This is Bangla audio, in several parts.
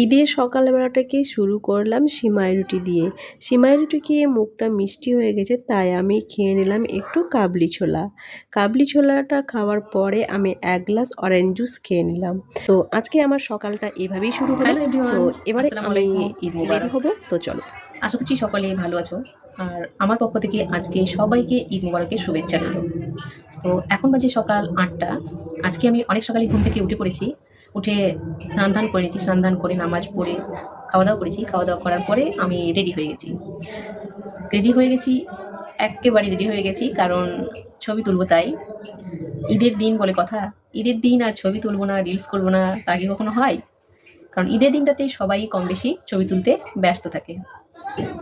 ঈদের সকালবেলাটাকে শুরু করলাম সিমাই রুটি দিয়ে। সিমাই রুটি খেয়ে মুখটা মিষ্টি হয়ে গেছে, তাই আমি খেয়ে নিলাম একটু কাবলি ছোলা। কাবলি ছোলাটা খাওয়ার পরে আমি 1 গ্লাস অরেঞ্জ জুস খেয়ে নিলাম। তো আজকে আমার সকালটা এভাবেই শুরু হলো। তো এবারে আমি ঈদ মুবারক হবো, তো চলো। আশা করছি সকলে ভালো আছো। আর আমার পক্ষ থেকে আজকে সবাইকে ঈদ মুবারকের শুভেচ্ছা রইল। তো এখন বাজে সকাল 8টা। আজকে আমি অনেক সকালে ঘুম থেকে উঠে পড়েছি। উঠে স্নান ধান করেছি, স্নান ধান করে নামাজ পড়ে খাওয়া দাওয়া করেছি। খাওয়া দাওয়া করার পরে আমি রেডি হয়ে গেছি। একেবারে রেডি হয়ে গেছি, কারণ ছবি তুলবো তাই। ঈদের দিন বলে কথা, ঈদের দিন আর ছবি তুলবো না, রিলস করবো না, তা আগে কখনো হয়? কারণ ঈদের দিনটাতেই সবাই কম বেশি ছবি তুলতে ব্যস্ত থাকে।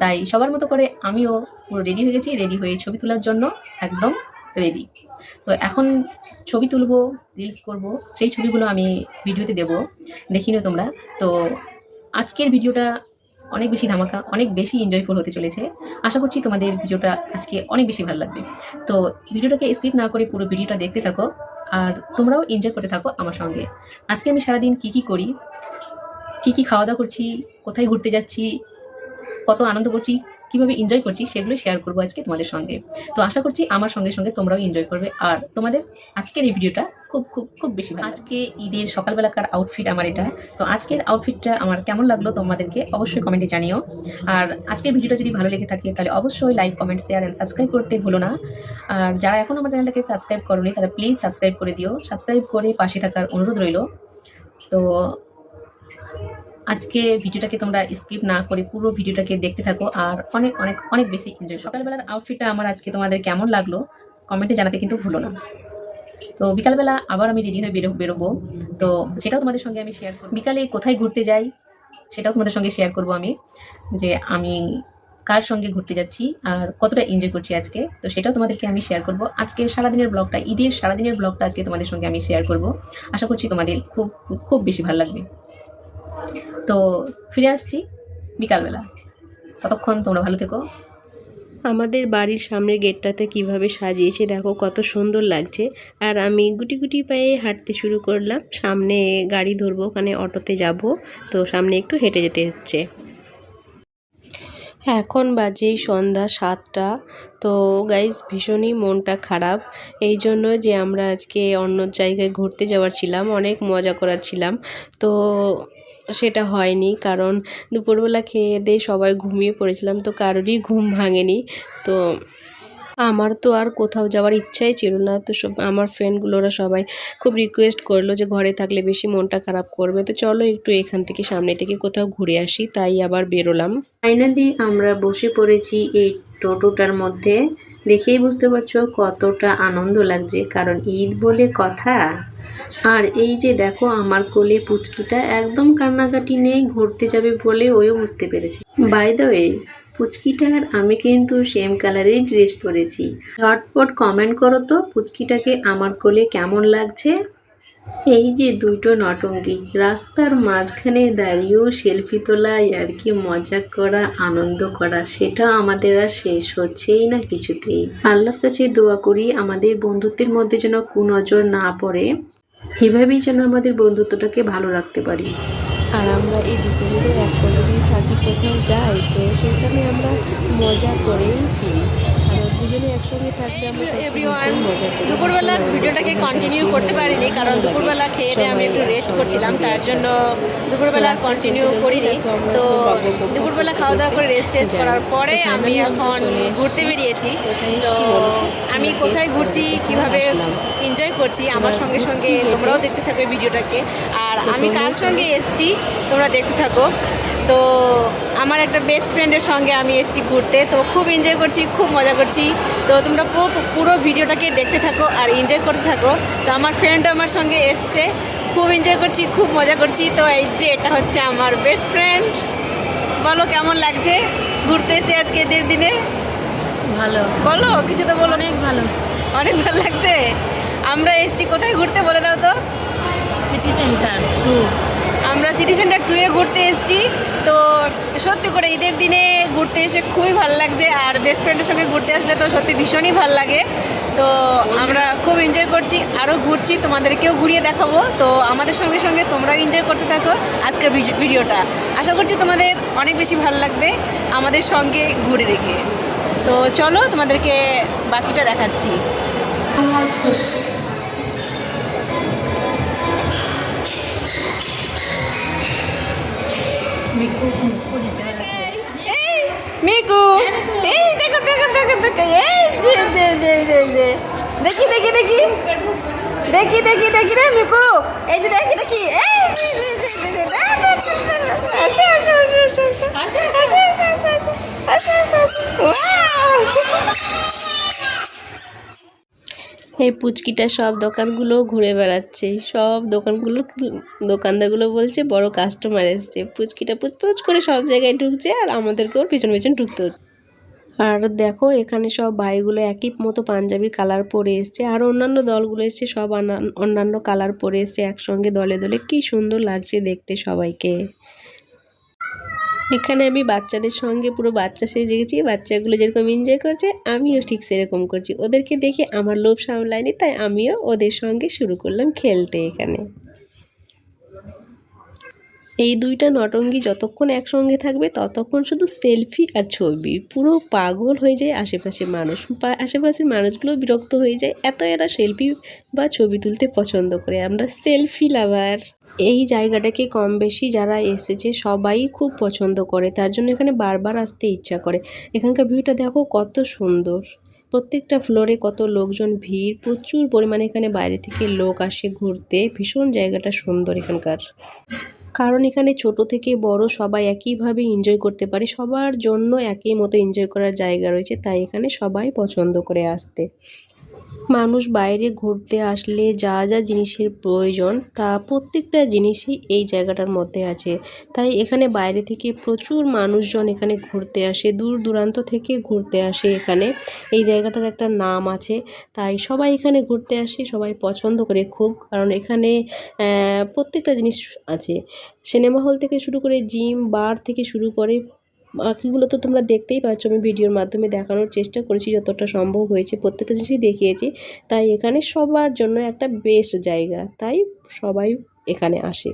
তাই সবার মতো করে আমিও পুরো রেডি হয়ে গেছি। রেডি হয়ে ছবি তোলার জন্য একদম রেডি। তো এখন ছবি তুলবো, রিলস করব, সেই ছবিগুলো আমি ভিডিওতে দেবো, দেখি নিও তোমরা। তো আজকের ভিডিওটা অনেক বেশি ধামাকা, অনেক বেশি এনজয়ফুল হতে চলেছে। আশা করছি তোমাদের ভিডিওটা আজকে অনেক বেশি ভালো লাগবে। তো ভিডিওটাকে স্কিপ না করে পুরো ভিডিওটা দেখতে থাকো, আর তোমরাও এনজয় করতে থাকো আমার সঙ্গে। আজকে আমি সারাদিন কি করি, কি খাওয়া দাওয়া করছি, কোথায় ঘুরতে যাচ্ছি, কত আনন্দ করছি, কিভাবে এনজয় করছি, সেগুলো শেয়ার করবো আজকে তোমাদের সঙ্গে। তো আশা করছি আমার সঙ্গে সঙ্গে তোমরাও এনজয় করবে, আর তোমাদের আজকের এই ভিডিওটা খুব খুব খুব বেশি ভালো। আজকে ঈদের সকালবেলাকার আউটফিট আমার এটা। তো আজকের আউটফিটটা আমার কেমন লাগলো তোমাদেরকে অবশ্যই কমেন্টে জানিও। আর আজকের ভিডিওটা যদি ভালো লেগে থাকে তাহলে অবশ্যই like, comment, share and subscribe করতে ভুলো না। আর যারা এখন আমার চ্যানেলটাকে সাবস্ক্রাইব করোনি তারা প্লিজ সাবস্ক্রাইব করে দিও। সাবস্ক্রাইব করে পাশে থাকার অনুরোধ রইল। তো আজকে ভিডিওটাকে তোমরা স্কিপ না করে পুরো ভিডিওটাকে দেখতে থাকো, আর অনেক অনেক অনেক বেশি এনজয়। সকালবেলার আউটফিটটা আমার আজকে তোমাদের কেমন লাগলো কমেন্টে জানাতে কিন্তু ভুলো না। তো বিকালবেলা আবার আমি রেডি হয়ে বেরোবো, তো সেটাও তোমাদের সঙ্গে আমি শেয়ার করব। বিকালে কোথায় ঘুরতে যাই সেটাও তোমাদের সঙ্গে শেয়ার করব আমি, যে আমি কার সঙ্গে ঘুরতে যাচ্ছি আর কতটা এনজয় করছি আজকে। তো সেটাও তোমাদেরকে আমি শেয়ার করব। আজকে সারাদিনের ব্লগটা, ঈদের সারাদিনের ব্লগটা আজকে তোমাদের সঙ্গে আমি শেয়ার করব। আশা করছি তোমাদের খুব খুব বেশি ভালো লাগবে। তো ফিরে আসছি বিকালবেলা, ততক্ষণ তোমরা ভালো থেকো। আমাদের বাড়ির সামনের গেটটাতে কিভাবে সাজিয়েছে দেখো, কত সুন্দর লাগছে। আর আমি গুটি গুটি পায়ে হাঁটতে শুরু করলাম। সামনে গাড়ি ধরবো, ওখানে অটোতে যাব, তো সামনে একটু হেঁটে যেতে হচ্ছে। এখন বাজে সন্ধ্যা 7টা। তো গাইজ ভীষণই মনটা খারাপ, এই জন্য যে আমরা আজকে অন্য জায়গায় ঘুরতে যাওয়ার ছিলাম, অনেক মজা করার ছিলাম, তো সেটা হয়নি। কারণ দুপুরবেলা খেয়ে দিয়ে সবাই ঘুমিয়ে পড়েছিলাম, তো কারোরই ঘুম ভাঙেনি। তো আমার তো আর কোথাও যাওয়ার ইচ্ছাই ছিল না। তো সব আমার ফ্রেন্ডগুলোরা সবাই খুব রিকোয়েস্ট করলো যে ঘরে থাকলে বেশি মনটা খারাপ করবে, তো চলো একটু এখান থেকে সামনে থেকে কোথাও ঘুরে আসি, তাই আবার বেরোলাম। ফাইনালি আমরা বসে পড়েছি এই টোটোটার মধ্যে। দেখেই বুঝতে পারছো কতটা আনন্দ লাগছে, কারণ ঈদ বলে কথা। আর এই যে দেখো আমার কোলে পুচকিটা একদম কান্নাকাটি নেই, ঘুরতে যাবে বলে ওও বুঝতে পেরেছে। বাই দ্য ওয়ে, পুচকিটা আর আমি কিন্তু সেম কালারের ড্রেস পরেছি। ঝটপট কমেন্ট করো তো পুচকিটাকে আমার কোলে কেমন লাগছে। এই যে দুটো নটঙ্গী রাস্তার মাঝখানে দাঁড়িয়েও সেলফি তোলা, আর কি মজা করা, আনন্দ করা, সেটা আমাদের আর শেষ হচ্ছেই না কিছুতেই। আল্লাহর কাছে দোয়া করি আমাদের বন্ধুত্বের মধ্যে যেন কুনজর না পড়ে, এভাবেই যেন আমাদের বন্ধুত্বটাকে ভালো রাখতে পারি। আর আমরা এই দুপুরে একসঙ্গে যদি থাকি, কোথাও যাই, তো সেখানে আমরা মজা করেই ফিরি। আর দুজনে একসঙ্গে থাকলে আমরা মজা করি। দুপুরবেলা ভিডিওটাকে কন্টিনিউ করতে পারিনি, কারণ দুপুরবেলা খেয়ে দিয়ে আমি একটু রেস্ট করছিলাম, তার জন্য দুপুরবেলা কন্টিনিউ করিনি। তো দুপুরবেলা খাওয়া দাওয়া করে রেস্ট করার পরে আমি এখন ঘুরতে বেরিয়েছি। তো আমি কোথায় ঘুরছি, কিভাবে এনজয় করছি আমার সঙ্গে সঙ্গে তোমরাও দেখতে থাকো ভিডিওটাকে। আর আমি কার সঙ্গে এসছি তোমরা দেখতে থাকো। তো আমার একটা বেস্ট ফ্রেন্ডের সঙ্গে আমি এসেছি ঘুরতে, তো খুব এনজয় করছি, খুব মজা করছি। তো তোমরা পুরো ভিডিওটাকে দেখতে থাকো আর এনজয় করতে থাকো। তো আমার ফ্রেন্ডও আমার সঙ্গে এসছে, খুব এনজয় করছি, খুব মজা করছি। তো এই যে এটা হচ্ছে আমার বেস্ট ফ্রেন্ড। বলো কেমন লাগছে ঘুরতে এসে আজকে ঈদের দিনে? ভালো, বলো কিছু তো বলো। অনেক ভালো, অনেক ভালো লাগছে। আমরা এসেছি কোথায় ঘুরতে বলে দাও তো? City centre 2। আমরা সিটি সেন্টার 2-এ ঘুরতে এসেছি। তো সত্যি করে ঈদের দিনে ঘুরতে এসে খুবই ভালো লাগছে, আর বেস্ট ফ্রেন্ডের সঙ্গে ঘুরতে আসলে তো সত্যি ভীষণই ভালো লাগে। তো আমরা খুব এনজয় করছি, আরও ঘুরছি, তোমাদেরকেও ঘুরিয়ে দেখাবো। তো আমাদের সঙ্গে সঙ্গে তোমরাও এনজয় করতে থাকো আজকের ভিডিওটা। আশা করছি তোমাদের অনেক বেশি ভালো লাগবে আমাদের সঙ্গে ঘুরে দেখে। তো চলো তোমাদেরকে বাকিটা দেখাচ্ছি। মিকু, এই দেখো দেখো দেখো দেখো, এই যে যে যে যে যে দেখি দেখি দেখি দেখি দেখি দেখি রে মিকু, এই যে দেখি দেখি, এই যে যে যে যে আসো আসো আসো আসো আসো আসো আসো আসো আসো। এই পুচকিটা সব দোকানগুলো ঘুরে বেড়াচ্ছে, সব দোকানদারগুলো বলছে বড় কাস্টমার এসছে। পুচকিটা পুচপুচ করে সব জায়গায় ঢুকছে, আর আমাদেরকেও পিছন পিছন ঢুকতে হচ্ছে। আর দেখো এখানে সব ভাইগুলো একই মতো পাঞ্জাবির কালার পরে এসছে, আর অন্যান্য দলগুলো এসছে সব অন্যান্য কালার পরে এসছে একসঙ্গে দলে দলে। কি সুন্দর লাগছে দেখতে সবাইকে। এখানে আমি বাচ্চাদের সঙ্গে পুরো বাচ্চা সেজে গেছি। বাচ্চাগুলো যেরকম এনজয় করছে আমিও ঠিক সেরকম করছি। ওদেরকে দেখে আমার লোভ সামলায়নি, তাই আমিও ওদের সঙ্গে শুরু করলাম খেলতে। এখানে এই দুইটা নটঙ্গী যতক্ষণ একসঙ্গে থাকবে ততক্ষণ শুধু সেলফি আর ছবি, পুরো পাগল হয়ে যায় আশেপাশের মানুষ। আশেপাশের মানুষগুলো বিরক্ত হয়ে যায়, এত এরা সেলফি বা ছবি তুলতে পছন্দ করে। আমরা সেলফি লাভার। এই জায়গাটাকে কম বেশি যারা এসেছে সবাই খুব পছন্দ করে, তার জন্য এখানে বারবার আসতে ইচ্ছা করে। এখানকার ভিউটা দেখো কত সুন্দর, প্রত্যেকটা ফ্লোরে কত লোকজন ভিড়, প্রচুর পরিমাণে এখানে বাইরে থেকে লোক আসে ঘুরতে। ভীষণ জায়গাটা সুন্দর এখানকার, কারণ এখানে ছোট থেকে বড় সবাই একইভাবে এনজয় করতে পারে। সবার জন্য একই মতো এনজয় করার জায়গা রয়েছে, তাই এখানে সবাই পছন্দ করে আসতে। মানুষ বাইরে ঘুরতে আসলে যা যা জিনিসের প্রয়োজন তা প্রত্যেকটা জিনিসই এই জায়গাটার মধ্যে আছে। তাই এখানে বাইরে থেকে প্রচুর মানুষজন এখানে ঘুরতে আসে, দূর দূরান্ত থেকে ঘুরতে আসে। এখানে এই জায়গাটার একটা নাম আছে, তাই সবাই এখানে ঘুরতে আসে, সবাই পছন্দ করে খুব। কারণ এখানে প্রত্যেকটা জিনিস আছে, সিনেমা হল থেকে শুরু করে জিম, বার থেকে শুরু করে বাকিগুলো তো তোমরা দেখতেই পাচ্ছ। আমি ভিডিওর মাধ্যমে দেখানোর চেষ্টা করেছি, যতটা সম্ভব হয়েছে প্রত্যেকটা জিনিসই দেখিয়েছি। তাই এখানে সবার জন্য একটা বেস্ট জায়গা, তাই সবাই এখানে আসে।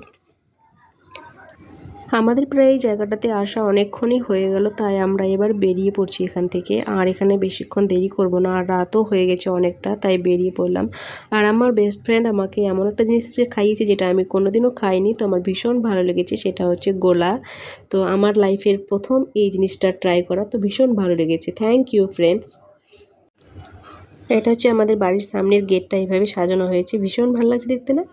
আমাদের প্রায় এই জায়গাটাতে আসা অনেকক্ষণই হয়ে গেল, তাই আমরা এবার বেরিয়ে পড়ছি এখান থেকে। আর এখানে বেশিক্ষণ দেরি করব না, আর রাতও হয়ে গেছে অনেকটা, তাই বেরিয়ে পড়লাম। আর আমার বেস্ট ফ্রেন্ড আমাকে এমন একটা জিনিস খাইয়েছে যেটা আমি কোনোদিনও খাইনি, তো আমার ভীষণ ভালো লেগেছে। সেটা হচ্ছে গোলা। তো আমার লাইফের প্রথম এই জিনিসটা ট্রাই করা, তো ভীষণ ভালো লেগেছে। Thank you friends. এটা হচ্ছে আমাদের বাড়ির সামনের গেটটা এইভাবে সাজানো হয়েছে, ভীষণ ভালো লাগছে দেখতে না?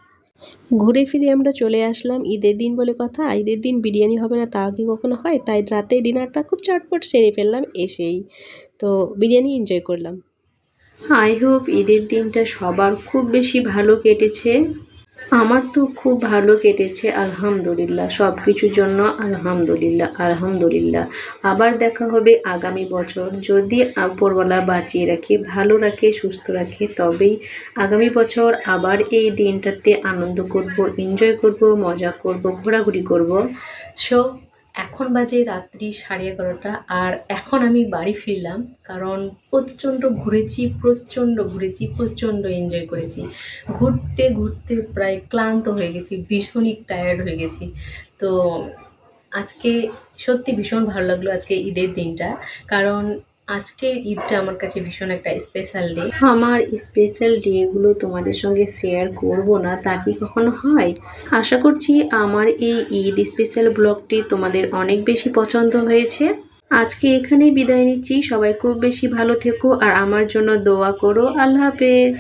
ঘুরে ফিরে আমরা চলে আসলাম। ঈদের দিন বলে কথা, ঈদের দিন বিরিয়ানি হবে না তা কি কখনো হয়? তাই রাতে ডিনারটা খুব চটপট সেরে ফেললাম এসেই। তো বিরিয়ানি এনজয় করলাম। আই হোপ ঈদের দিনটা সবার খুব বেশি ভালো কেটেছে। আমার তো খুব ভালো কেটেছে, আলহামদুলিল্লাহ। সব কিছুর জন্য আলহামদুলিল্লাহ আলহামদুলিল্লাহ। আবার দেখা হবে আগামী বছর, যদি উপরওয়ালা বাঁচিয়ে রাখে, ভালো রাখে, সুস্থ রাখে, তবেই আগামী বছর আবার এই দিনটাতে আনন্দ করব, এনজয় করব, মজা করব, ঘোরাঘুরি করব। সো এখন বাজে রাত্রি 11:30, আর এখন আমি বাড়ি ফিরলাম। কারণ প্রচণ্ড ঘুরেছি, প্রচণ্ড এনজয় করেছি। ঘুরতে ঘুরতে প্রায় ক্লান্ত হয়ে গেছি, ভীষণই টায়ার্ড হয়ে গেছি। তো আজকে সত্যি ভীষণ ভালো লাগলো আজকে ঈদের দিনটা, কারণ আজকের ঈদটা আমার কাছে ভীষণ একটা স্পেশাল ডে। আমার স্পেশাল ডেগুলো তোমাদের সঙ্গে শেয়ার করব না তা কি কখনো হয়? আশা করছি আমার এই ঈদ স্পেশাল ব্লগটি তোমাদের অনেক বেশি পছন্দ হয়েছে। আজকে এখানেই বিদায় নিচ্ছি। সবাই খুব বেশি ভালো থেকো আর আমার জন্য দোয়া করো। আল্লাহ হাফেজ।